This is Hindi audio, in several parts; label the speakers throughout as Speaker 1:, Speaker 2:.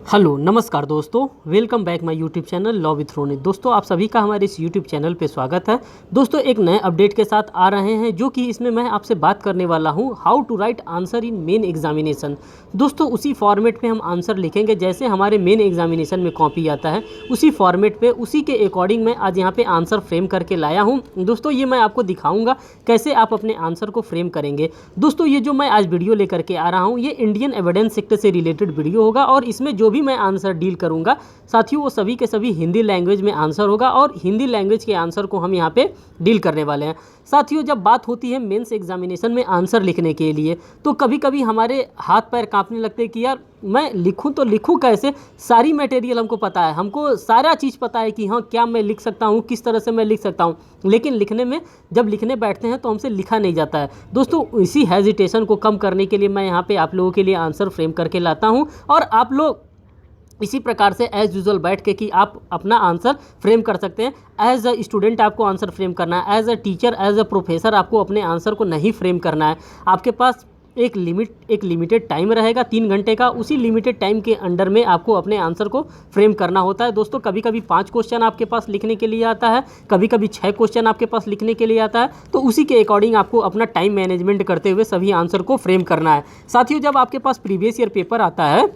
Speaker 1: हेलो नमस्कार दोस्तों, welcome back my YouTube channel law with Ronit. दोस्तों आप सभी का हमारे इस यूट्यूब चैनल पे स्वागत है। दोस्तों एक नए अपडेट के साथ आ रहे हैं, जो कि इसमें मैं आपसे बात करने वाला हूं how to write answer in main examination. दोस्तों उसी फॉर्मेट पे हम आंसर लिखेंगे जैसे हमारे मेन एग्जामिनेशन में कॉपी आता है, उसी फॉर्मेट पे उसी के अकॉर्डिंग मैं आज यहाँ पे आंसर फ्रेम करके लाया हूँ। दोस्तों ये मैं आपको दिखाऊँगा कैसे आप अपने आंसर को फ्रेम करेंगे। दोस्तों ये जो मैं आज वीडियो लेकर के आ रहा हूँ ये इंडियन एविडेंस एक्ट से रिलेटेड वीडियो होगा, और इसमें जो भी मैं आंसर डील करूंगा साथियों वो सभी के सभी हिंदी लैंग्वेज में आंसर होगा, और हिंदी लैंग्वेज के आंसर को हम यहाँ पे डील करने वाले हैं। साथियों जब बात होती है मेंस एग्जामिनेशन में आंसर लिखने के लिए, तो कभी कभी हमारे हाथ पैर कांपने लगते हैं कि यार मैं लिखूं तो लिखूं कैसे। सारी मटेरियल हमको पता है, हमको सारा चीज़ पता है कि हाँ क्या मैं लिख सकता हूँ, किस तरह से मैं लिख सकता हूँ, लेकिन लिखने में जब लिखने बैठते हैं तो हमसे लिखा नहीं जाता है। दोस्तों इसी हेजिटेशन को कम करने के लिए मैं यहाँ पे आप लोगों के लिए आंसर फ्रेम करके लाता हूँ, और आप लोग इसी प्रकार से एज यूजुअल बैठ के कि आप अपना आंसर फ्रेम कर सकते हैं। एज अ स्टूडेंट आपको आंसर फ्रेम करना है, as a teacher as a professor आपको अपने आंसर को नहीं फ्रेम करना है। आपके पास एक लिमिटेड टाइम रहेगा 3 घंटे का, उसी लिमिटेड टाइम के अंडर में आपको अपने आंसर को फ्रेम करना होता है। दोस्तों कभी कभी 5 क्वेश्चन आपके पास लिखने के लिए आता है, कभी कभी 6 क्वेश्चन आपके पास लिखने के लिए आता है, तो उसी के अकॉर्डिंग आपको अपना टाइम मैनेजमेंट करते हुए सभी आंसर को फ्रेम करना है। साथियों जब आपके पास प्रीवियस ईयर पेपर आता है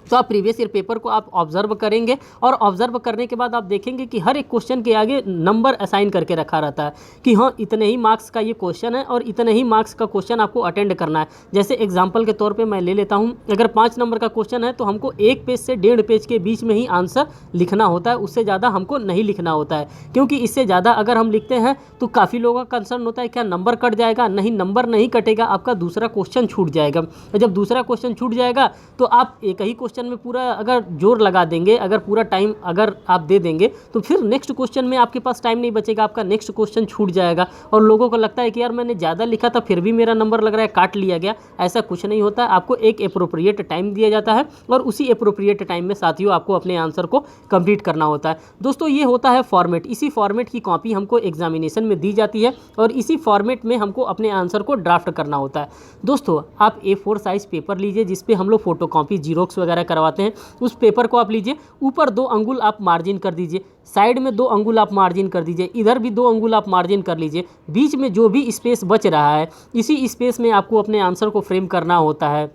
Speaker 1: तो आप प्रीवियस ईयर पेपर को आप ऑब्जर्व करेंगे, और ऑब्जर्व करने के बाद आप देखेंगे कि हर एक क्वेश्चन के आगे नंबर असाइन करके रखा रहता है कि हाँ इतने ही मार्क्स का ये क्वेश्चन है और इतने ही मार्क्स का क्वेश्चन आपको अटेंड करना है। जैसे एग्जांपल के तौर पे मैं ले लेता हूँ, अगर 5 नंबर का क्वेश्चन है तो हमको 1 पेज से 1.5 पेज के बीच में ही आंसर लिखना होता है, उससे ज़्यादा हमको नहीं लिखना होता है, क्योंकि इससे ज़्यादा अगर हम लिखते हैं तो काफ़ी लोगों का कंसर्न होता है क्या नंबर कट जाएगा। नहीं, नंबर नहीं कटेगा, आपका दूसरा क्वेश्चन छूट जाएगा। और जब दूसरा क्वेश्चन छूट जाएगा तो आप एक ही क्वेश्चन में पूरा अगर जोर लगा देंगे, अगर पूरा टाइम अगर आप दे देंगे तो फिर नेक्स्ट क्वेश्चन में आपके पास टाइम नहीं बचेगा, आपका नेक्स्ट क्वेश्चन छूट जाएगा, और लोगों को लगता है कि यार मैंने ज़्यादा लिखा था फिर भी मेरा नंबर लग रहा है काट लिया गया। ऐसा कुछ नहीं होता, आपको एक एप्रोप्रिएट टाइम दिया जाता है, और उसी एप्रोप्रिएट टाइम में साथियों आपको अपने आंसर को कंप्लीट करना होता है। दोस्तों ये होता है फॉर्मेट, इसी फॉर्मेट की कॉपी हमको एग्जामिनेशन में दी जाती है, और इसी फॉर्मेट में हमको अपने आंसर को ड्राफ्ट करना होता है। दोस्तों आप A4 साइज पेपर लीजिए जिसपे हम लोग फोटोकॉपी जीरोक्स वगैरह करवाते हैं, उस पेपर को आप लीजिए, ऊपर 2 अंगुल आप मार्जिन कर दीजिए, साइड में 2 अंगुल आप मार्जिन कर दीजिए, इधर भी 2 अंगुल आप मार्जिन कर लीजिए। बीच में जो भी स्पेस बच रहा है इसी स्पेस में आपको अपने आंसर को फ्रेम करना होता है।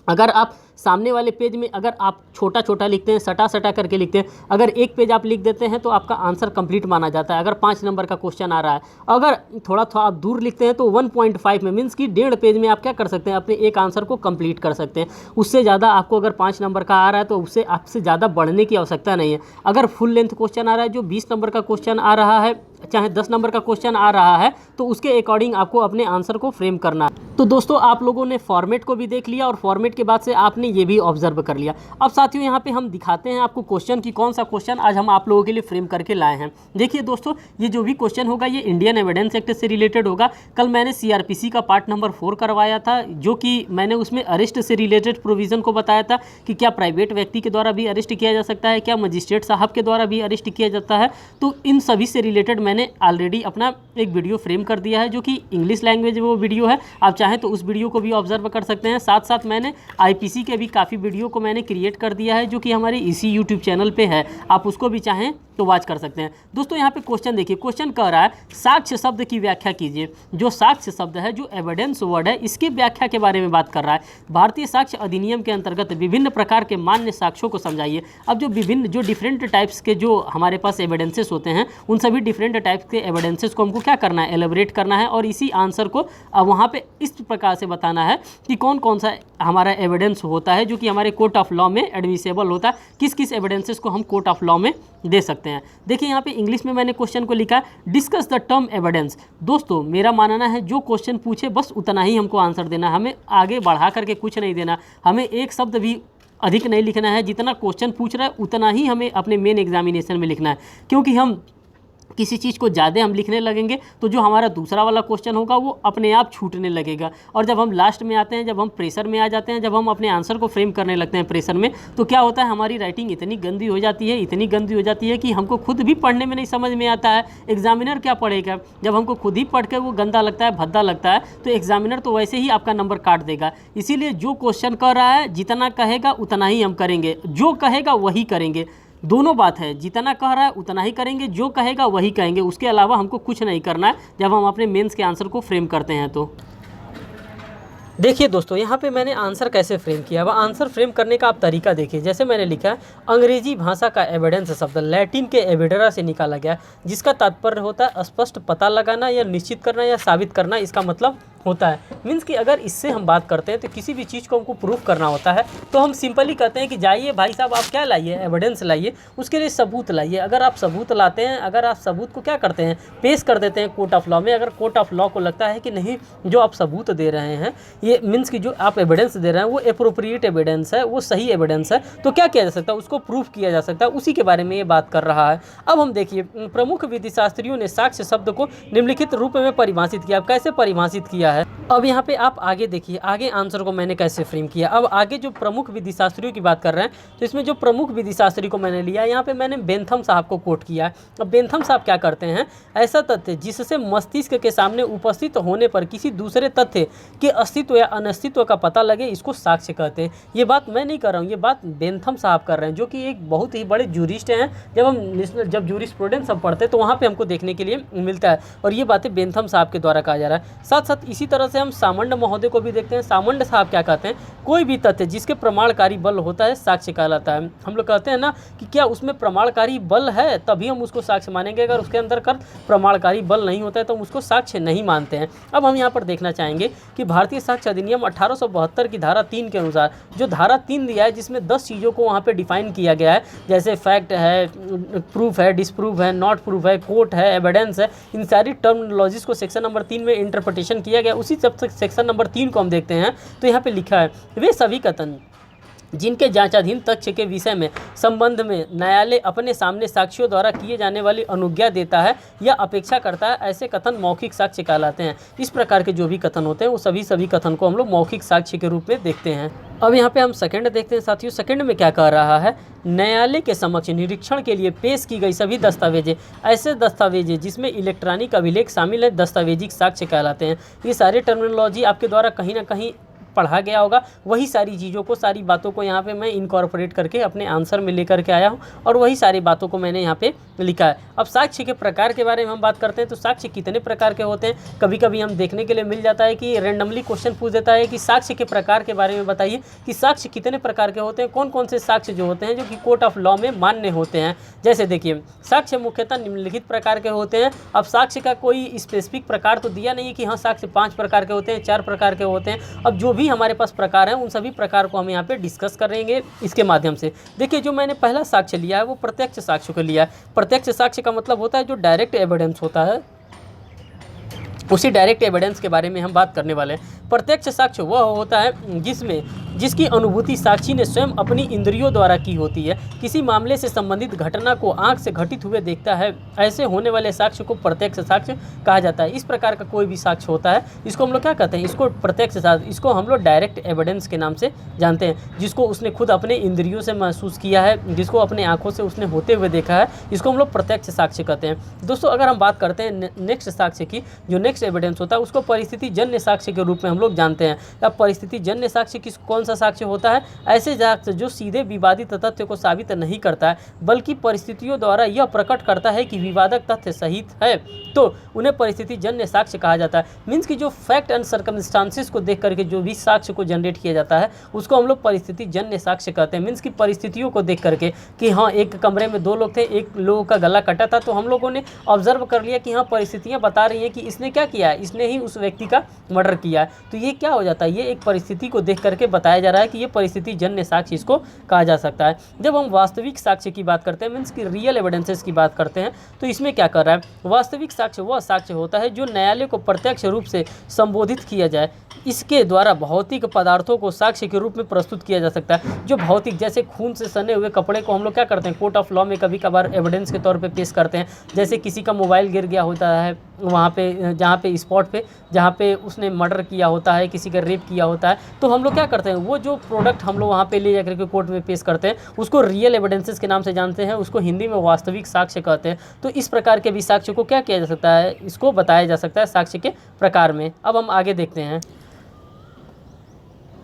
Speaker 1: अगर आप सामने वाले पेज में अगर आप छोटा छोटा लिखते हैं, सटा सटा करके लिखते हैं, अगर एक पेज आप लिख देते हैं तो आपका आंसर कंप्लीट माना जाता है। अगर 5 नंबर का क्वेश्चन आ रहा है, अगर थोड़ा थोड़ा आप दूर लिखते हैं तो 1.5 में मीन्स कि 1.5 पेज में आप क्या कर सकते हैं, अपने एक आंसर को कंप्लीट कर सकते हैं। उससे ज़्यादा आपको अगर 5 नंबर का आ रहा है तो उससे आपसे ज़्यादा बढ़ने की आवश्यकता नहीं है। अगर फुल लेंथ क्वेश्चन आ रहा है, जो 20 नंबर का क्वेश्चन आ रहा है, चाहे 10 नंबर का क्वेश्चन आ रहा है, तो उसके अकॉर्डिंग आपको अपने आंसर को फ्रेम करना है। तो दोस्तों आप लोगों ने फॉर्मेट को भी देख लिया, और फॉर्मेट के बाद से आपने ये भी ऑब्जर्व कर लिया। अब साथियों यहाँ पे हम दिखाते हैं आपको क्वेश्चन की कौन सा क्वेश्चन आज हम आप लोगों के लिए फ्रेम करके लाए हैं। देखिए दोस्तों ये जो भी क्वेश्चन होगा ये इंडियन एविडेंस एक्ट से रिलेटेड होगा। कल मैंने CRPC का पार्ट नंबर 4 करवाया था, जो कि मैंने उसमें अरेस्ट से रिलेटेड प्रोविज़न को बताया था कि क्या प्राइवेट व्यक्ति के द्वारा भी अरेस्ट किया जा सकता है, क्या मजिस्ट्रेट साहब के द्वारा भी अरेस्ट किया जाता है। तो इन सभी से रिलेटेड मैंने ऑलरेडी अपना एक वीडियो फ्रेम कर दिया है, जो कि इंग्लिश लैंग्वेज में वो वीडियो है। आप चाहें तो उस वीडियो को भी ऑब्जर्व कर सकते हैं। साथ साथ मैंने IPC के भी काफ़ी वीडियो को मैंने क्रिएट कर दिया है, जो कि हमारे इसी यूट्यूब चैनल पे है, आप उसको भी चाहें तो वॉच कर सकते हैं। दोस्तों यहाँ पे क्वेश्चन देखिए, क्वेश्चन कह रहा है साक्ष्य शब्द की व्याख्या कीजिए। जो साक्ष्य शब्द है, जो एविडेंस वर्ड है, इसकी व्याख्या के बारे में बात कर रहा है। भारतीय साक्ष्य अधिनियम के अंतर्गत विभिन्न प्रकार के मान्य साक्ष्यों को समझाइए। अब जो डिफरेंट टाइप्स के जो हमारे पास एविडेंसेस होते हैं, उन सभी डिफरेंट टाइप्स के एविडेंसेस को हमको क्या करना है, एलेबरेट करना है, और इसी आंसर को वहाँ पे इस प्रकार से बताना है कि कौन कौन सा हमारा एविडेंस होता है जो कि हमारे कोर्ट ऑफ लॉ में एडमिसेबल होता है, किस किस एविडेंसेस को हम कोर्ट ऑफ लॉ में दे सकते हैं। देखिए यहाँ पे इंग्लिश में मैंने क्वेश्चन को लिखा डिस्कस द टर्म एविडेंस। दोस्तों मेरा मानना है जो क्वेश्चन पूछे बस उतना ही हमको आंसर देना, हमें आगे बढ़ा करके कुछ नहीं देना, हमें एक शब्द भी अधिक नहीं लिखना है। जितना क्वेश्चन पूछ रहा है उतना ही हमें अपने मेन एग्जामिनेशन में लिखना है, क्योंकि हम किसी चीज़ को ज़्यादा हम लिखने लगेंगे तो जो हमारा दूसरा वाला क्वेश्चन होगा वो अपने आप छूटने लगेगा। और जब हम लास्ट में आते हैं, जब हम प्रेशर में आ जाते हैं, जब हम अपने आंसर को फ्रेम करने लगते हैं प्रेशर में, तो क्या होता है, हमारी राइटिंग इतनी गंदी हो जाती है, इतनी गंदी हो जाती है कि हमको खुद भी पढ़ने में नहीं समझ में आता है। एग्जामिनर क्या पढ़ेगा? जब हमको खुद ही पढ़ के वो गंदा लगता है, भद्दा लगता है, तो एग्जामिनर तो वैसे ही आपका नंबर काट देगा। इसीलिए जो क्वेश्चन कर रहा है, जितना कहेगा उतना ही हम करेंगे, जो कहेगा वही करेंगे। दोनों बात है, जितना कह रहा है उतना ही करेंगे, जो कहेगा वही कहेंगे, उसके अलावा हमको कुछ नहीं करना है जब हम अपने मेंस के आंसर को फ्रेम करते हैं। तो देखिए दोस्तों, यहाँ पे मैंने आंसर कैसे फ्रेम किया। वह आंसर फ्रेम करने का आप तरीका देखिए। जैसे मैंने लिखा है, अंग्रेजी भाषा का एविडेंस शब्द लैटिन के एविडेरा से निकाला गया, जिसका तात्पर्य होता है स्पष्ट पता लगाना या निश्चित करना या साबित करना, इसका मतलब होता है। मीन्स कि अगर इससे हम बात करते हैं तो किसी भी चीज़ को हमको प्रूफ करना होता है तो हम सिंपली कहते हैं कि जाइए भाई साहब, आप क्या लाइए, एविडेंस लाइए, उसके लिए सबूत लाइए। अगर आप सबूत लाते हैं, अगर आप सबूत को क्या करते हैं, पेश कर देते हैं कोर्ट ऑफ लॉ में। अगर कोर्ट ऑफ लॉ को लगता है कि नहीं, जो आप सबूत दे रहे हैं, ये मीन्स कि जो आप एविडेंस दे रहे हैं वो एप्रोप्रिएट एविडेंस है, वो सही एविडेंस है, तो क्या किया जा सकता है, उसको प्रूफ किया जा सकता है। उसी के बारे में ये बात कर रहा है। अब हम देखिए, प्रमुख विधिशास्त्रियों ने साक्ष्य शब्द को निम्नलिखित रूप में परिभाषित किया। कैसे परिभाषित किया है, अब यहाँ पे आप आगे देखिए, आगे आंसर को मैंने कैसे फ्रेम किया। अब आगे जो प्रमुख विधिशास्त्रियों की बात कर रहे हैं, तो इसमें जो प्रमुख विधिशास्त्री को मैंने लिया, यहाँ पे मैंने बेंथम साहब को कोट किया। अब बेंथम साहब क्या करते हैं, ऐसा तथ्य जिससे मस्तिष्क के सामने उपस्थित होने पर किसी दूसरे तथ्य के अस्तित्व या अनस्तित्व का पता लगे, इसको साक्ष्य कहते हैं। ये बात मैं नहीं कर रहा हूँ, ये बात बेंथम साहब कर रहे हैं, जो कि एक बहुत ही बड़े जूरिस्ट हैं। जब जूरिस्प्रूडेंस हम पढ़ते हैं तो वहाँ पर हमको देखने के लिए मिलता है, और ये बातें बेंथम साहब के द्वारा कहा जा रहा है। साथ साथ इसी तरह से हम सामंड महोदय को भी देखते हैं। सामंड साहब क्या कहते हैं, कोई भी तथ्य जिसके प्रमाणकारी बल होता है साक्ष्य कहलाता है। हम लोग कहते हैं ना कि क्या उसमें प्रमाणकारी बल है तभी हम उसको साक्ष्य मानेंगे, अगर उसके अंदर कर प्रमाणकारी बल नहीं होता है तो हम उसको साक्ष्य नहीं मानते हैं। अब हम यहाँ पर देखना चाहेंगे कि भारतीय साक्ष्य अधिनियम 1872 की धारा 3 के अनुसार जो धारा 3 दिया है, जिसमें 10 चीज़ों को वहाँ पर डिफाइन किया गया है, जैसे फैक्ट है, प्रूफ है, डिसप्रूफ है, नॉट प्रूफ है, कोर्ट है, एविडेंस है, इन सारी टर्मिनोलॉजीज को सेक्शन नंबर 3 में इंटरप्रिटेशन किया गया। उसी सेक्शन नंबर 3 को हम देखते हैं तो यहाँ पे लिखा है, वे सभी कथन जिनके जांचाधीन तथ्य के विषय में संबंध में न्यायालय अपने सामने साक्षियों द्वारा किए जाने वाली अनुज्ञा देता है या अपेक्षा करता है, ऐसे कथन मौखिक साक्ष्य कहलाते हैं। इस प्रकार के जो भी कथन होते हैं वो सभी कथन को हम लोग मौखिक साक्ष्य के रूप में देखते हैं। अब यहाँ पे हम सेकंड देखते हैं साथियों। सेकंड में क्या कह रहा है, न्यायालय के समक्ष निरीक्षण के लिए पेश की गई सभी दस्तावेजें, ऐसे दस्तावेजें जिसमें इलेक्ट्रॉनिक अभिलेख शामिल है, दस्तावेजिक साक्ष्य कहलाते हैं। ये सारे टर्मिनोलॉजी आपके द्वारा कहीं ना कहीं पढ़ा गया होगा, वही सारी चीज़ों को, सारी बातों को यहाँ पे मैं इनकॉर्पोरेट करके अपने आंसर में लेकर के आया हूँ, और वही सारी बातों को मैंने यहाँ पे लिखा है। अब साक्ष्य के प्रकार के बारे में हम बात करते हैं, तो साक्ष्य कितने प्रकार के होते हैं। कभी कभी हम देखने के लिए मिल जाता है कि रैंडमली क्वेश्चन पूछ देता है कि साक्ष्य के प्रकार के बारे में बताइए, कि साक्ष्य कितने प्रकार के होते हैं, कौन कौन से साक्ष्य जो होते हैं जो कि कोर्ट ऑफ लॉ में मान्य होते हैं। जैसे देखिए, साक्ष्य मुख्यतः निम्नलिखित प्रकार के होते हैं। अब साक्ष्य का कोई स्पेसिफिक प्रकार तो दिया नहीं है कि हाँ साक्ष्य 5 प्रकार के होते हैं, 4 प्रकार के होते हैं। अब जो भी हमारे पास प्रकार हैं उन सभी प्रकार को हम यहाँ पे डिस्कस करेंगे इसके माध्यम से। देखिए, जो मैंने पहला साक्ष्य लिया है वो प्रत्यक्ष साक्ष्य को लिया है। प्रत्यक्ष साक्ष्य का मतलब होता है जो डायरेक्ट एविडेंस होता है, उसी डायरेक्ट एविडेंस के बारे में हम बात करने वाले हैं। प्रत्यक्ष साक्ष्य वह होता है जिसकी अनुभूति साक्षी ने स्वयं अपनी इंद्रियों द्वारा की होती है, किसी मामले से संबंधित घटना को आंख से घटित हुए देखता है। ऐसे होने वाले साक्ष्य को प्रत्यक्ष साक्ष्य कहा जाता है। इस प्रकार का कोई भी साक्ष्य होता है, इसको हम लोग क्या कहते हैं, इसको प्रत्यक्ष साक्ष्य, इसको हम लोग डायरेक्ट एविडेंस के नाम से जानते हैं। जिसको उसने खुद अपने इंद्रियों से महसूस किया है, जिसको अपने आंखों से उसने होते हुए देखा है, इसको हम लोग प्रत्यक्ष साक्ष्य कहते हैं। दोस्तों, अगर हम बात करते हैं नेक्स्ट साक्ष्य की, जो नेक्स्ट एविडेंस होता है उसको परिस्थिति जन्य साक्ष्य के रूप में हम लोग जानते हैं। अब परिस्थिति जन्य साक्ष्य कौन सा साक्ष्य होता है, ऐसे साक्ष्य जो सीधे विवादित तथ्य को साबित नहीं करता है, बल्कि परिस्थितियों द्वारा यह प्रकट करता है कि विवादक तथ्य सही है, तो उन्हें परिस्थिति जन्य साक्ष्य कहा जाता है। मीन्स कि जो फैक्ट एंड सर्कमस्टांसेस को देख करके जो भी साक्ष्य को जनरेट किया जाता है उसको हम लोग परिस्थिति जन्य साक्ष्य कहते हैं। मीन्स कि परिस्थितियों को देख करके कि हाँ, एक कमरे में 2 लोग थे, एक लोगों का गला कटा था, तो हम लोगों ने ऑब्जर्व कर लिया कि हाँ परिस्थितियाँ बता रही हैं कि इसने क्या क्या किया है, इसने ही उस व्यक्ति का मर्डर किया है। तो ये क्या हो जाता है, ये एक परिस्थिति को देख करके बताया जा रहा है कि ये परिस्थिति जन्य साक्ष्य इसको कहा जा सकता है। जब हम वास्तविक साक्ष्य की बात करते हैं, मीन्स की रियल एविडेंसेस की बात करते हैं, तो इसमें क्या कर रहा है, वास्तविक साक्ष्य वह साक्ष्य होता है जो न्यायालय को प्रत्यक्ष रूप से संबोधित किया जाए। इसके द्वारा भौतिक पदार्थों को साक्ष्य के रूप में प्रस्तुत किया जा सकता है। जो भौतिक, जैसे खून से सने हुए कपड़े को हम लोग क्या करते हैं, कोर्ट ऑफ लॉ में कभी कभार एविडेंस के तौर पे पेश करते हैं। जैसे किसी का मोबाइल गिर गया होता है वहाँ पे, जहाँ पे स्पॉट पे जहाँ पे उसने मर्डर किया होता है, किसी का रेप किया होता है, तो हम लोग क्या करते हैं, वो जो प्रोडक्ट हम लोग वहाँ पे ले जाकर के कोर्ट में पेश करते हैं उसको रियल एविडेंसेस के नाम से जानते हैं, उसको हिंदी में वास्तविक साक्ष्य कहते हैं। तो इस प्रकार के भी साक्ष्य को क्या किया जा सकता है, इसको बताया जा सकता है साक्ष्य के प्रकार में। अब हम आगे देखते हैं।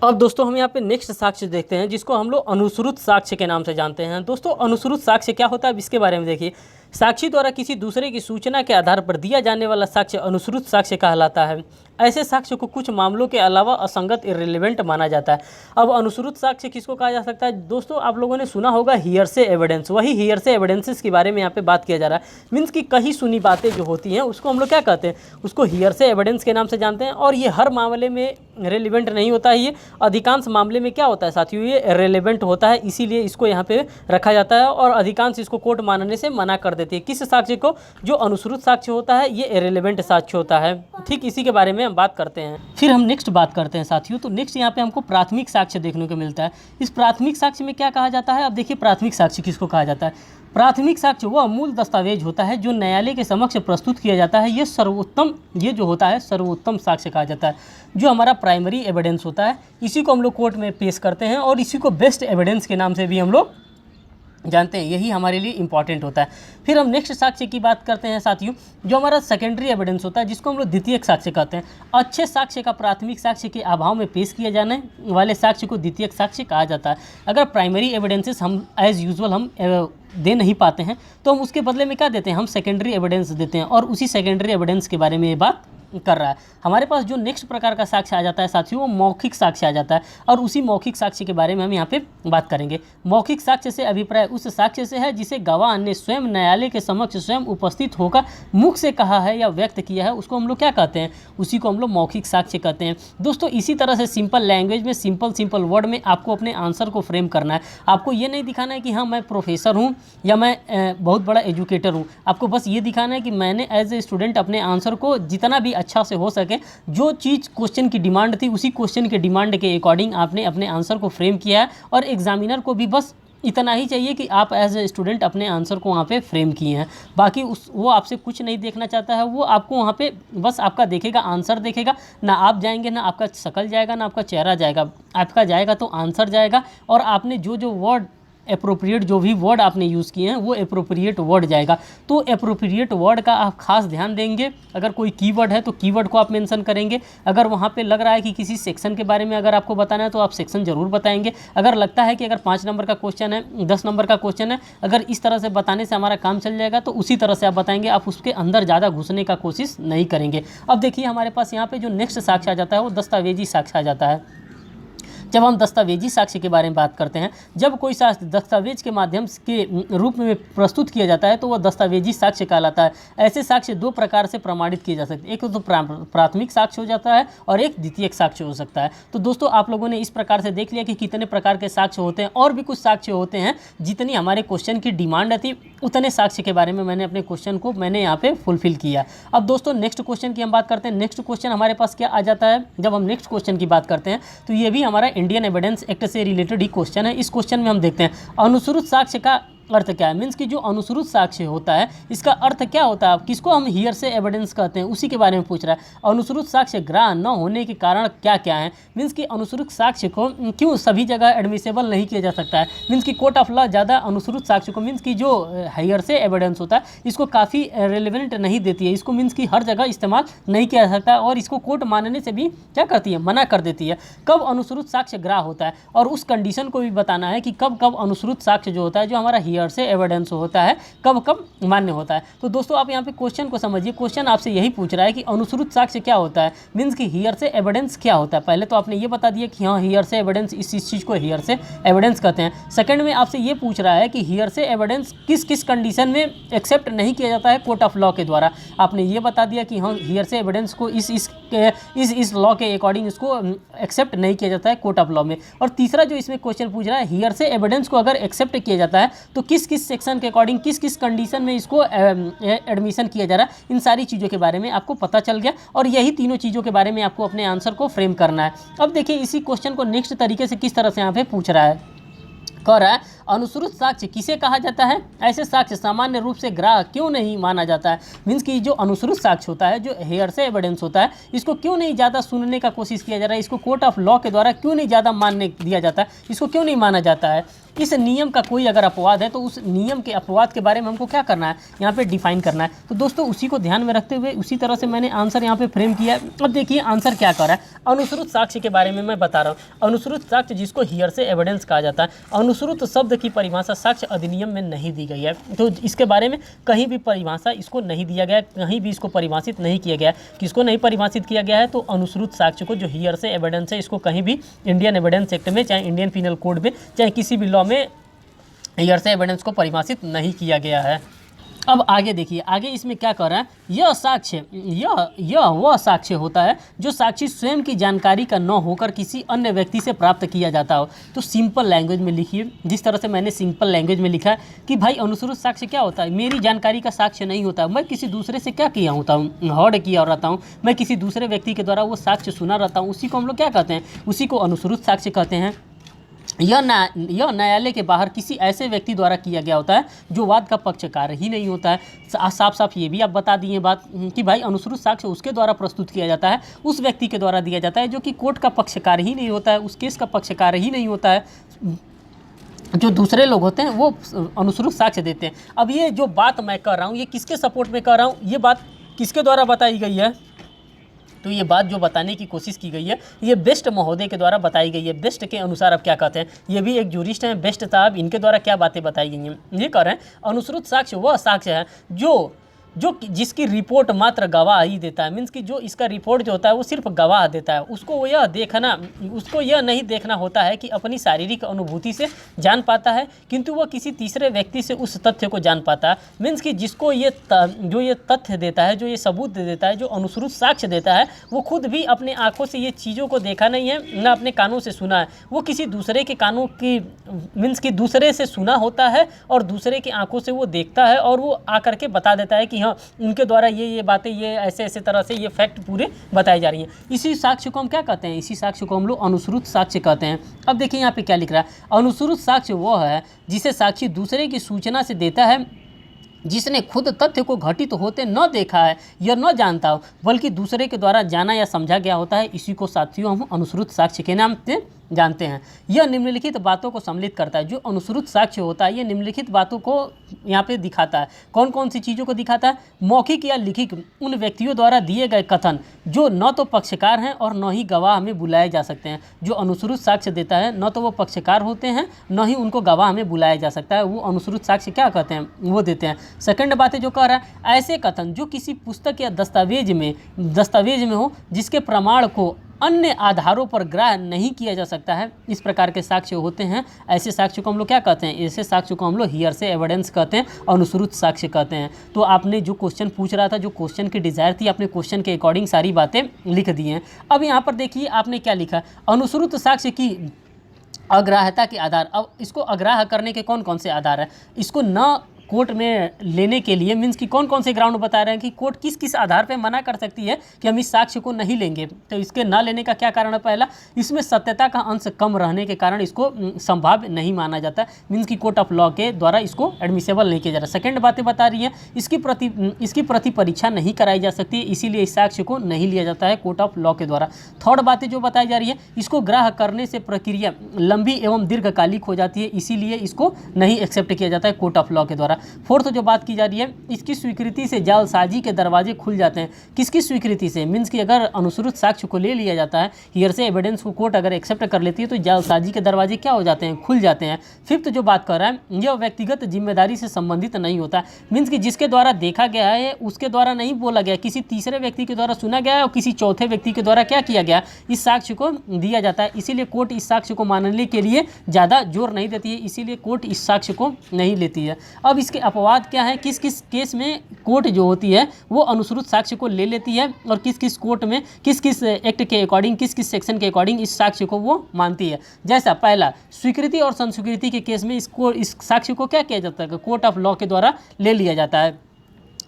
Speaker 1: अब दोस्तों हम यहाँ पे नेक्स्ट साक्ष्य देखते हैं जिसको हम लोग अनुश्रुत साक्ष्य के नाम से जानते हैं। दोस्तों अनुश्रुत साक्ष्य क्या होता है, अब इसके बारे में देखिए। साक्षी द्वारा किसी दूसरे की सूचना के आधार पर दिया जाने वाला साक्ष्य अनुश्रुत साक्ष्य कहलाता है। ऐसे साक्ष्य को कुछ मामलों के अलावा असंगत इररिलेवेंट माना जाता है। अब अनुश्रुत साक्ष्य किसको कहा जा सकता है, दोस्तों आप लोगों ने सुना होगा हियरसे एविडेंस, वही हियरसे एविडेंसेस के बारे में यहाँ पे बात किया जा रहा है। मीन्स की कहीं सुनी बातें जो होती हैं उसको हम लोग क्या कहते हैं, उसको हियरसे एविडेंस के नाम से जानते हैं। और ये हर मामले में रेलिवेंट नहीं होता है, ये अधिकांश मामले में क्या होता है साथियों, ये रेलिवेंट होता है, इसीलिए इसको यहाँ पे रखा जाता है। और अधिकांश इसको कोर्ट मानने से मना कर देती है। किस साक्ष्य को, जो अनुश्रुत साक्ष्य होता है ये इररिलेवेंट साक्ष्य होता है। ठीक इसी के बारे में हम बात करते हैं। फिर हम नेक्स्ट बात करते हैं साथियों। तो नेक्स्ट यहाँ पे हमको प्राथमिक साक्ष्य देखने को मिलता है। इस प्राथमिक साक्ष्य में क्या कहा जाता है, अब देखिए प्राथमिक साक्ष्य किसको कहा जाता है। प्राथमिक साक्ष्य वह मूल दस्तावेज होता है जो न्यायालय के समक्ष प्रस्तुत किया जाता है। ये सर्वोत्तम, ये जो होता है सर्वोत्तम साक्ष्य कहा जाता है। जो हमारा प्राइमरी एविडेंस होता है इसी को हम लोग कोर्ट में पेश करते हैं और इसी को बेस्ट एविडेंस के नाम से भी हम लोग जानते हैं। यही हमारे लिए इंपॉर्टेंट होता है। फिर हम नेक्स्ट साक्ष्य की बात करते हैं साथियों, जो हमारा सेकेंडरी एविडेंस होता है जिसको हम लोग द्वितीयक साक्ष्य कहते हैं। अच्छे साक्ष्य का प्राथमिक साक्ष्य के अभाव में पेश किए जाने वाले साक्ष्य को द्वितीयक साक्ष्य कहा जाता है। अगर प्राइमरी एविडेंसेस हम एज यूजुअल हम दे नहीं पाते हैं तो हम उसके बदले में क्या देते हैं, हम सेकेंडरी एविडेंस देते हैं। और उसी सेकेंडरी एविडेंस के बारे में ये बात कर रहा है। हमारे पास जो नेक्स्ट प्रकार का साक्ष्य आ जाता है साथियों, वो मौखिक साक्ष्य आ जाता है। और उसी मौखिक साक्ष्य के बारे में हम यहाँ पे बात करेंगे। मौखिक साक्ष्य से अभिप्राय उस साक्ष्य से है जिसे गवाह ने स्वयं न्यायालय के समक्ष स्वयं उपस्थित होकर मुख से कहा है या व्यक्त किया है, उसको हम लोग क्या कहते हैं, उसी को हम लोग मौखिक साक्ष्य कहते हैं। दोस्तों इसी तरह से सिंपल लैंग्वेज में सिंपल वर्ड में आपको अपने आंसर को फ्रेम करना है। आपको ये नहीं दिखाना है कि हाँ मैं प्रोफेसर हूँ या मैं बहुत बड़ा एजुकेटर हूँ। आपको बस ये दिखाना है कि मैंने एज ए स्टूडेंट अपने आंसर को जितना भी अच्छा से हो सके, जो चीज़ क्वेश्चन की डिमांड थी उसी क्वेश्चन के डिमांड के अकॉर्डिंग आपने अपने आंसर को फ्रेम किया है। और एग्जामिनर को भी बस इतना ही चाहिए कि आप एज ए स्टूडेंट अपने आंसर को वहाँ पे फ्रेम किए हैं। बाकी वो आपसे कुछ नहीं देखना चाहता है। वो आपको वहाँ पे बस आपका देखेगा, आंसर देखेगा। ना आप जाएंगे, ना आपका शक्ल जाएगा, ना आपका चेहरा जाएगा। आपका जाएगा तो आंसर जाएगा और आपने जो वर्ड एप्रोप्रिएट, जो भी वर्ड आपने यूज़ किए हैं वो एप्रोप्रिएट वर्ड जाएगा। तो एप्रोप्रिएट वर्ड का आप खास ध्यान देंगे। अगर कोई कीवर्ड है तो कीवर्ड को आप मेंशन करेंगे। अगर वहाँ पे लग रहा है कि किसी सेक्शन के बारे में अगर आपको बताना है तो आप सेक्शन ज़रूर बताएंगे। अगर लगता है कि अगर 5 नंबर का क्वेश्चन है, 10 नंबर का क्वेश्चन है, अगर इस तरह से बताने से हमारा काम चल जाएगा तो उसी तरह से आप बताएंगे। आप उसके अंदर ज़्यादा घुसने का कोशिश नहीं करेंगे। अब देखिए हमारे पास यहाँ पर जो नेक्स्ट साक्ष्य आ जाता है वो दस्तावेजी साक्ष्य आ जाता है। जब हम दस्तावेजी साक्ष्य के बारे में बात करते हैं, जब कोई साक्ष्य दस्तावेज के माध्यम के रूप में प्रस्तुत किया जाता है तो वह दस्तावेजी साक्ष्य कहलाता है। ऐसे साक्ष्य 2 प्रकार से प्रमाणित किए जा सकते हैं। एक तो प्राथमिक साक्ष्य हो जाता है और एक द्वितीयक साक्ष्य हो सकता है। तो दोस्तों आप लोगों ने इस प्रकार से देख लिया कि कितने प्रकार के साक्ष्य होते हैं। और भी कुछ साक्ष्य होते हैं, जितनी हमारे क्वेश्चन की डिमांड थी उतने साक्ष्य के बारे में मैंने अपने क्वेश्चन को यहाँ पे फुलफिल किया। अब दोस्तों नेक्स्ट क्वेश्चन की हम बात करते हैं। नेक्स्ट क्वेश्चन हमारे पास क्या आ जाता है, जब हम नेक्स्ट क्वेश्चन की बात करते हैं तो ये भी हमारा इंडियन एविडेंस एक्ट से रिलेटेड ही क्वेश्चन है। इस क्वेश्चन में हम देखते हैं अनुश्रुत साक्ष्य का अर्थ क्या है। मीन्स कि जो अनुश्रुत साक्ष्य होता है इसका अर्थ क्या होता है, किसको हम हियर से एविडेंस कहते हैं, उसी के बारे में पूछ रहा है। अनुश्रुत साक्ष्य ग्रह न होने के कारण क्या क्या है। मीन्स कि अनुश्रुत साक्ष्य को क्यों सभी जगह एडमिसेबल नहीं किया जा सकता है। मीन्स कि कोर्ट ऑफ लॉ ज़्यादा अनुश्रुत साक्ष्य को, मीन्स कि जो हायर से एविडेंस होता है इसको काफ़ी रेलिवेंट नहीं देती है। इसको मीन्स कि हर जगह इस्तेमाल नहीं किया जा सकता और इसको कोर्ट मानने से भी क्या करती है, मना कर देती है। कब अनुश्रुत साक्ष्य ग्रह होता है और उस कंडीशन को भी बताना है कि कब कब अनुश्रुत साक्ष्य जो होता है, जो हमारा हियरसे एविडेंस होता है, कब कब मान्य होता है। तो दोस्तों आप यहाँ पे क्वेश्चन को समझिए, क्वेश्चन आपसे यही पूछ रहा है कि अनुश्रुत साक्ष्य क्या होता है, मीन्स कि हियरसे एविडेंस क्या होता है। पहले तो आपने ये बता दिया कि हाँ हियरसे एविडेंस, इस चीज़ को हियरसे एविडेंस कहते हैं। सेकंड में आपसे ये पूछ रहा है कि हियरसे एविडेंस किस किस कंडीशन में एक्सेप्ट नहीं किया जाता है कोर्ट ऑफ लॉ के द्वारा। आपने ये बता दिया कि हाँ हियरसे एविडेंस को इस लॉ के अकॉर्डिंग इसको एक्सेप्ट नहीं किया जाता है कोर्ट ऑफ लॉ में। और तीसरा जो इसमें क्वेश्चन पूछ रहा है, हियरसे एविडेंस को अगर एक्सेप्ट किया जाता है तो किस किस सेक्शन के अकॉर्डिंग, किस किस कंडीशन में इसको एडमिशन किया जा रहा है। इन सारी चीज़ों के बारे में आपको पता चल गया और यही तीनों चीज़ों के बारे में आपको अपने आंसर को फ्रेम करना है। अब देखिए इसी क्वेश्चन को नेक्स्ट तरीके से किस तरह से यहाँ पे पूछ रहा है, कह रहा है अनुश्रुत साक्ष्य किसे कहा जाता है, ऐसे साक्ष्य सामान्य रूप से ग्राह्य क्यों नहीं माना जाता है। मीन्स कि जो अनुश्रुत साक्ष्य होता है, जो हियरसे एविडेंस होता है, इसको क्यों नहीं ज़्यादा सुनने का कोशिश किया जा रहा है, इसको कोर्ट ऑफ लॉ के द्वारा क्यों नहीं ज़्यादा मानने दिया जाता है, इसको क्यों नहीं माना जाता है। इस नियम का कोई अगर अपवाद है तो उस नियम के अपवाद के बारे में हमको क्या करना है, यहाँ पे डिफाइन करना है। तो दोस्तों उसी को ध्यान में रखते हुए उसी तरह से मैंने आंसर यहाँ पे फ्रेम किया है। अब देखिए आंसर क्या कर रहा है, अनुश्रुत साक्ष्य के बारे में मैं बता रहा हूँ। अनुश्रुत साक्ष्य जिसको हियरसे एविडेंस कहा जाता है, अनुश्रुत शब्द की परिभाषा साक्ष्य अधिनियम में नहीं दी गई है, तो इसके बारे में कहीं भी परिभाषा इसको नहीं दिया गया, कहीं भी इसको परिभाषित नहीं किया गया। किसको नहीं परिभाषित किया गया है, तो अनुश्रुत साक्ष्य को, जो हियरसे एविडेंस है, इसको कहीं भी इंडियन एविडेंस एक्ट में, चाहे इंडियन पिनल कोड में, चाहे किसी भी लॉ में हियरसे एविडेंस को परिभाषित नहीं किया गया है। अब आगे देखिए, आगे इसमें क्या कह रहा है, यह साक्ष्य, यह वह साक्ष्य होता है जो साक्षी स्वयं की जानकारी का न होकर किसी अन्य व्यक्ति से प्राप्त किया जाता हो। तो सिंपल लैंग्वेज में लिखिए, जिस तरह से मैंने सिंपल लैंग्वेज में लिखा है कि भाई अनुश्रुत साक्ष्य क्या होता है, मेरी जानकारी का साक्ष्य नहीं होता, मैं किसी दूसरे से क्या किया होता हूँ, हर्ड किया रहता हूँ, मैं किसी दूसरे व्यक्ति के द्वारा वो साक्ष्य सुना रहता हूँ, उसी को हम लोग क्या कहते हैं, उसी को अनुश्रुत साक्ष्य कहते हैं। यह न्यायालय के बाहर किसी ऐसे व्यक्ति द्वारा किया गया होता है जो वाद का पक्षकार ही नहीं होता है। साफ साफ ये भी आप बता दिए बात कि भाई अनुश्रुत साक्ष्य उसके द्वारा प्रस्तुत किया जाता है, उस व्यक्ति के द्वारा दिया जाता है जो कि कोर्ट का पक्षकार ही नहीं होता है, उस केस का पक्षकार ही नहीं होता है। जो दूसरे लोग होते हैं वो अनुश्रुत साक्ष्य देते हैं। अब ये जो बात मैं कर रहा हूँ, ये किसके सपोर्ट में कर रहा हूँ, ये बात किसके द्वारा बताई गई है, तो ये बात जो बताने की कोशिश की गई है ये बेस्ट महोदय के द्वारा बताई गई है। बेस्ट के अनुसार अब क्या कहते हैं, ये भी एक जूरिस्ट हैं, बेस्ट साहब, इनके द्वारा क्या बातें बताई गई हैं। ये कह रहे हैं अनुश्रुत साक्ष्य वह साक्ष्य है जो जिसकी रिपोर्ट मात्र गवाह ही देता है। मीन्स कि जो इसका रिपोर्ट जो होता है वो सिर्फ गवाह देता है, उसको यह नहीं देखना होता है कि अपनी शारीरिक अनुभूति से जान पाता है, किंतु वह किसी तीसरे व्यक्ति से उस तथ्य को जान पाता है। मीन्स कि जिसको ये तथ्य देता है, जो ये सबूत दे देता है, जो अनुश्रुत साक्ष्य देता है, वो खुद भी अपने आंखों से ये चीज़ों को देखा नहीं है, ना अपने कानों से सुना है, वो किसी दूसरे के कानों की मीन्स कि दूसरे से सुना होता है और दूसरे की आंखों से वो देखता है और वो आकर के बता देता है कि हाँ उनके द्वारा ये बातें, ये ऐसे तरह से ये फैक्ट पूरे बताई जा रही हैं। इसी साक्ष्य को हम क्या कहते हैं, इसी साक्ष्य को हम लोग अनुश्रुत साक्ष्य कहते हैं। अब देखिए यहाँ पे क्या लिख रहा है, अनुश्रुत साक्ष्य वह है जिसे साक्षी दूसरे की सूचना से देता है जिसने खुद तथ्य को घटित होते न देखा है या न जानता हो, बल्कि दूसरे के द्वारा जाना या समझा गया होता है। इसी को साथियों हम अनुश्रुत साक्ष्य के नाम से जानते हैं। यह निम्नलिखित बातों को सम्मिलित करता है। जो अनुश्रुत साक्ष्य होता है ये निम्नलिखित बातों को यहाँ पे दिखाता है। कौन कौन सी चीज़ों को दिखाता है, मौखिक या लिखित उन व्यक्तियों द्वारा दिए गए कथन जो न तो पक्षकार हैं और न ही गवाह में बुलाए जा सकते हैं। जो अनुश्रुत साक्ष्य देता है न तो वो पक्षकार होते हैं न ही उनको गवाह में बुलाया जा सकता है, वो अनुश्रुत साक्ष्य क्या कहते हैं, वो देते हैं। सेकंड बात है जो कह रहा है, ऐसे कथन जो किसी पुस्तक या दस्तावेज में हो जिसके प्रमाण को अन्य आधारों पर ग्राह्य नहीं किया जा सकता है, इस प्रकार के साक्ष्य होते हैं। ऐसे साक्ष्य को हम लोग क्या कहते हैं, ऐसे साक्ष्य को हम लोग हियरसे एविडेंस कहते हैं, अनुश्रुत साक्ष्य कहते हैं। तो आपने जो क्वेश्चन पूछ रहा था, जो क्वेश्चन की डिज़ायर थी, आपने क्वेश्चन के अकॉर्डिंग सारी बातें लिख दी हैं। अब यहाँ पर देखिए आपने क्या लिखा, अनुश्रुत साक्ष्य की अग्राह्यता के आधार। अब इसको अग्राह्य करने के कौन कौन से आधार है, इसको न कोर्ट में लेने के लिए मीन्स कि कौन कौन से ग्राउंड बता रहे हैं कि कोर्ट किस किस आधार पे मना कर सकती है कि हम इस साक्ष्य को नहीं लेंगे। तो इसके ना लेने का क्या कारण है, पहला इसमें सत्यता का अंश कम रहने के कारण इसको संभाव्य नहीं माना जाता, मीन्स कि कोर्ट ऑफ लॉ के द्वारा इसको एडमिसेबल नहीं किया जा रहा। सेकंड बातें बता रही है, इसकी प्रति परीक्षा नहीं कराई जा सकती, इसीलिए इस साक्ष्य को नहीं लिया जाता है कोर्ट ऑफ लॉ के द्वारा। थर्ड बातें जो बताई जा रही है, इसको ग्राह्य करने से प्रक्रिया लंबी एवं दीर्घकालिक हो जाती है, इसीलिए इसको नहीं एक्सेप्ट किया जाता है कोर्ट ऑफ लॉ के द्वारा। फोर्थ जो बात की जा रही है, इसकी स्वीकृति से जालसाजी के दरवाजे खुल जाते हैं। किसकी स्वीकृति से? मीन्स कि अगर अनुश्रुत साक्ष्य को ले लिया जाता है, हियरसे एविडेंस को कोर्ट अगर एक्सेप्ट कर लेती है तो जालसाजी के दरवाजे क्या हो जाते हैं? खुल जाते हैं। फिफ्थ जो बात कर रहा है, यह व्यक्तिगत जिम्मेदारी से संबंधित नहीं होता। मीन्स कि जिसके द्वारा देखा गया है उसके द्वारा नहीं बोला गया, किसी तीसरे व्यक्ति के द्वारा सुना गया है और किसी चौथे व्यक्ति के द्वारा क्या किया गया, इस साक्ष्य को दिया जाता है। इसीलिए कोर्ट इस साक्ष्य को मानने के लिए ज़्यादा जोर नहीं देती है, इसीलिए कोर्ट इस साक्ष्य को नहीं लेती है। अब इसके अपवाद क्या है, किस किस केस में कोर्ट जो होती है वो अनुश्रुत साक्ष्य को ले लेती है और किस किस कोर्ट में किस किस एक्ट के अकॉर्डिंग, किस किस सेक्शन के अकॉर्डिंग इस साक्ष्य को वो मानती है। जैसा पहला, स्वीकृति और संस्वीकृति के केस में इस साक्ष्य को क्या किया जाता है? कोर्ट ऑफ लॉ के द्वारा ले लिया जाता है।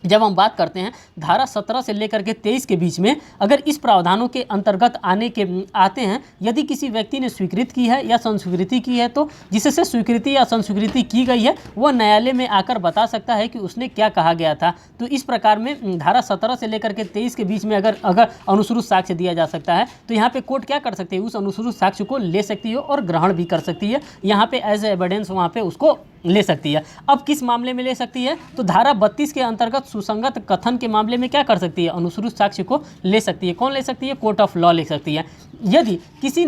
Speaker 1: जब हम बात करते हैं धारा 17 से लेकर के 23 के बीच में, अगर इस प्रावधानों के अंतर्गत आते हैं, यदि किसी व्यक्ति ने स्वीकृत की है या संस्वीकृति की है तो जिससे स्वीकृति या संस्वीकृति की गई है वह न्यायालय में आकर बता सकता है कि उसने क्या कहा गया था। तो इस प्रकार में धारा 17 से लेकर के 23 के बीच में अगर अनुश्रुत साक्ष्य दिया जा सकता है तो यहाँ पे कोर्ट क्या कर सकती है, उस अनुश्रुत साक्ष्य को ले सकती है और ग्रहण भी कर सकती है। यहाँ पे एज एविडेंस वहाँ पे उसको ले सकती है। अब किस मामले में ले सकती है? तो धारा 32 के अंतर्गत सुसंगत कथन के मामले में क्या कर सकती है? अनुश्रुत साक्ष्य को ले सकती है। कौन ले सकती है? कोर्ट ऑफ लॉ ले सकती है। यदि किसी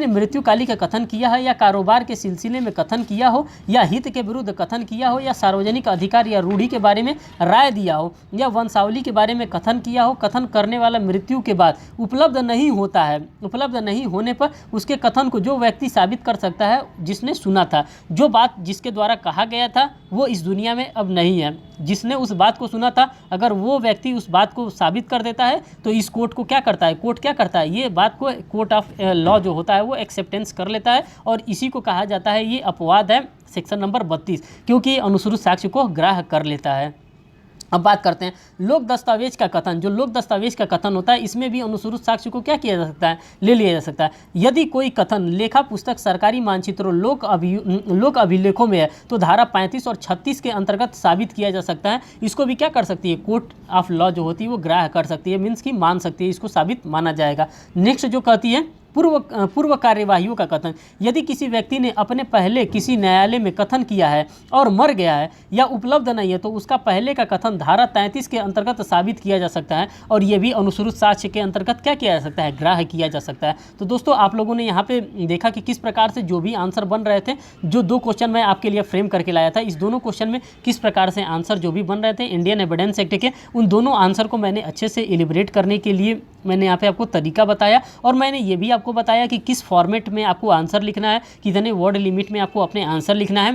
Speaker 1: ने मृत्युकाली का कथन किया है या कारोबार के सिलसिले में कथन किया हो या हित के विरुद्ध कथन किया हो या सार्वजनिक अधिकार या रूढ़ि के बारे में राय दिया हो या वंशावली के बारे में कथन किया हो, कथन करने वाला मृत्यु के बाद उपलब्ध नहीं होता है, उपलब्ध नहीं होने पर उसके कथन को जो व्यक्ति साबित कर सकता है जिसने सुना था, जो बात जिसके द्वारा कहा गया था वो इस दुनिया में अब नहीं है, जिसने उस बात को सुना था, अगर वो व्यक्ति उस बात को साबित कर देता है तो इस कोर्ट को क्या करता है, कोर्ट क्या करता है, ये बात को कोर्ट ऑफ लॉ जो होता है वो एक्सेप्टेंस कर लेता है और इसी को कहा जाता है, ये अपवाद है सेक्शन नंबर 32, क्योंकि अनुश्रुत साक्ष्य को ग्राह्य कर लेता है। अब बात करते हैं लोक दस्तावेज का कथन। जो लोक दस्तावेज का कथन होता है इसमें भी अनुश्रुत साक्ष्य को क्या किया जा सकता है, ले लिया जा सकता है। यदि कोई कथन लेखा पुस्तक, सरकारी मानचित्रों, लोक अभिलेखों में है तो धारा 35 और 36 के अंतर्गत साबित किया जा सकता है। इसको भी क्या कर सकती है, कोर्ट ऑफ लॉ जो होती है वो ग्राह्य कर सकती है, मीन्स की मान सकती है, इसको साबित माना जाएगा। नेक्स्ट जो कहती है पूर्व कार्यवाहियों का कथन। यदि किसी व्यक्ति ने अपने पहले किसी न्यायालय में कथन किया है और मर गया है या उपलब्ध नहीं है तो उसका पहले का कथन धारा 33 के अंतर्गत साबित किया जा सकता है और ये भी अनुश्रुत साक्ष्य के अंतर्गत क्या किया जा सकता है, ग्राह्य किया जा सकता है। तो दोस्तों आप लोगों ने यहाँ पे देखा कि किस प्रकार से जो भी आंसर बन रहे थे, जो 2 क्वेश्चन मैं आपके लिए फ्रेम करके लाया था, इस दोनों क्वेश्चन में किस प्रकार से आंसर जो भी बन रहे थे इंडियन एविडेंस एक्ट के, उन दोनों आंसर को मैंने अच्छे से एलिब्रेट करने के लिए मैंने यहाँ पे आपको तरीका बताया और मैंने ये भी आपको बताया कि किस फॉर्मेट में आपको आंसर लिखना है, कितने वर्ड लिमिट में आपको अपने आंसर लिखना है।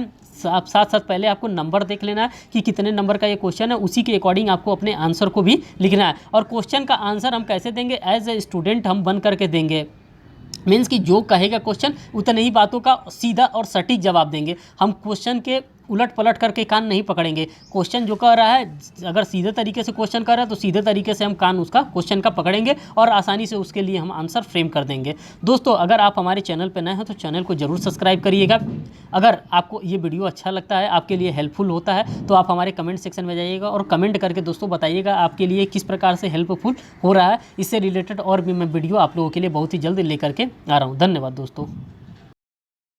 Speaker 1: आप साथ पहले आपको नंबर देख लेना है कि कितने नंबर का ये क्वेश्चन है, उसी के अकॉर्डिंग आपको अपने आंसर को भी लिखना है। और क्वेश्चन का आंसर हम कैसे देंगे, एज ए स्टूडेंट हम बन करके देंगे, मीन्स कि जो कहेगा क्वेश्चन उतने ही बातों का सीधा और सटीक जवाब देंगे। हम क्वेश्चन के उलट पलट करके कान नहीं पकड़ेंगे। क्वेश्चन जो कह रहा है, अगर सीधे तरीके से क्वेश्चन कर रहा है तो सीधे तरीके से हम कान उसका क्वेश्चन का पकड़ेंगे और आसानी से उसके लिए हम आंसर फ्रेम कर देंगे। दोस्तों अगर आप हमारे चैनल पर नए हैं तो चैनल को ज़रूर सब्सक्राइब करिएगा। अगर आपको ये वीडियो अच्छा लगता है, आपके लिए हेल्पफुल होता है तो आप हमारे कमेंट सेक्शन में जाइएगा और कमेंट करके दोस्तों बताइएगा आपके लिए किस प्रकार से हेल्पफुल हो रहा है। इससे रिलेटेड और भी मैं वीडियो आप लोगों के लिए बहुत ही जल्द लेकर के आ रहा हूँ। धन्यवाद दोस्तों।